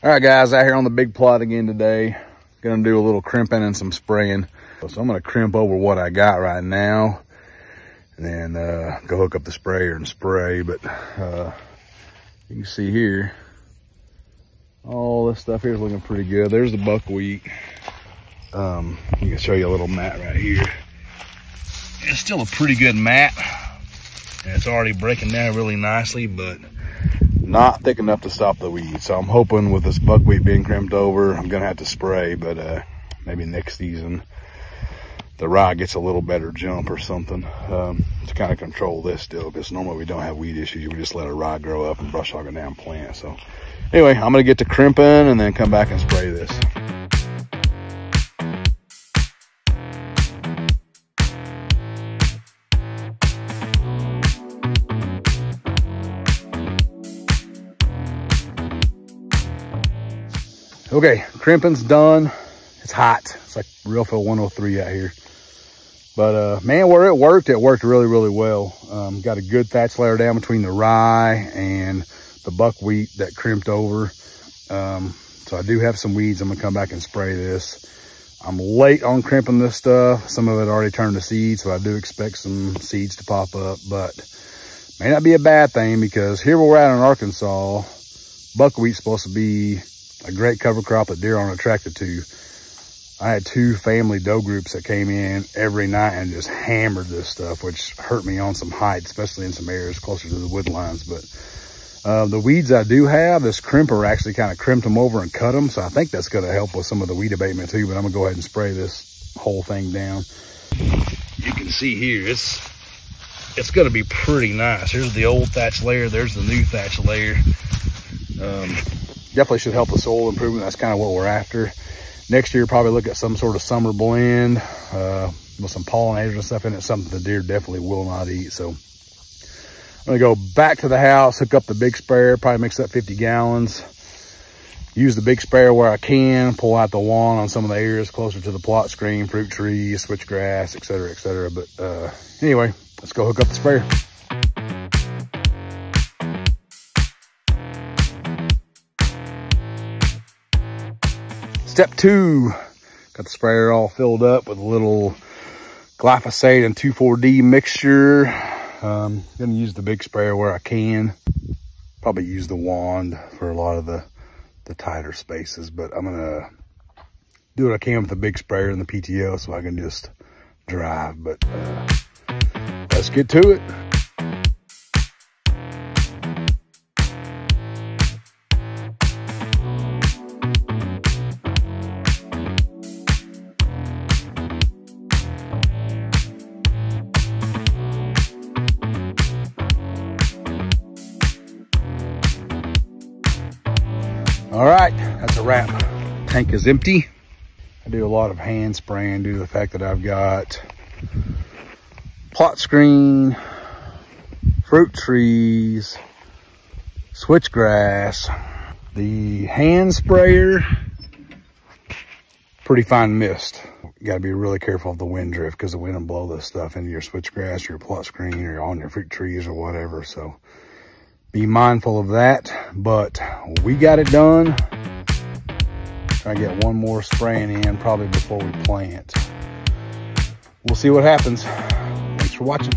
All right, guys, out here on the big plot again today. Gonna do a little crimping and some spraying. So I'm gonna crimp over what I got right now and then go hook up the sprayer and spray. But you can see here, all this stuff here is looking pretty good. There's the buckwheat. You can show you a little mat right here. It's still a pretty good mat, and it's already breaking down really nicely, but not thick enough to stop the weeds. So I'm hoping with this buckwheat being crimped over, I'm gonna have to spray, but maybe next season the rye gets a little better jump or something to kind of control this still, because normally we don't have weed issues. We just let a rye grow up and brush hog a down plant. So anyway, I'm gonna get to crimping and then come back and spray this. Okay, crimping's done. It's hot. It's like real feel 103 out here. But man, where it worked really, really well. Got a good thatch layer down between the rye and the buckwheat that crimped over. So I do have some weeds. I'm gonna come back and spray this. I'm late on crimping this stuff. Some of it already turned to seeds, so I do expect some seeds to pop up, but may not be a bad thing, because here where we're at in Arkansas, buckwheat's supposed to be a great cover crop that deer aren't attracted to. I had 2 family doe groups that came in every night and just hammered this stuff, which hurt me on some height, especially in some areas closer to the wood lines. But the weeds I do have, this crimper actually kind of crimped them over and cut them. So I think that's going to help with some of the weed abatement too, but I'm gonna go ahead and spray this whole thing down. You can see here, it's gonna be pretty nice. Here's the old thatch layer, there's the new thatch layer. Definitely should help the soil improvement. That's kind of what we're after. Next year, probably look at some sort of summer blend with some pollinators and stuff in it. Something the deer definitely will not eat. So I'm gonna go back to the house, hook up the big sprayer, probably mix up 50 gallons. Use the big sprayer where I can, pull out the wand on some of the areas closer to the plot screen, fruit trees, switchgrass, et cetera, et cetera. But anyway, let's go hook up the sprayer. Step 2, got the sprayer all filled up with a little glyphosate and 2,4-D mixture. Gonna use the big sprayer where I can. Probably use the wand for a lot of the tighter spaces, but I'm gonna do what I can with the big sprayer and the PTO so I can just drive. But let's get to it. All right, that's a wrap. Tank is empty. I do a lot of hand spraying due to the fact that I've got plot screen, fruit trees, switchgrass. The hand sprayer, pretty fine mist. You gotta be really careful of the wind drift, because the wind will blow this stuff into your switchgrass, your plot screen, or on your fruit trees or whatever. So be mindful of that, but we got it done. Try to get one more spraying in probably before we plant. We'll see what happens. Thanks for watching.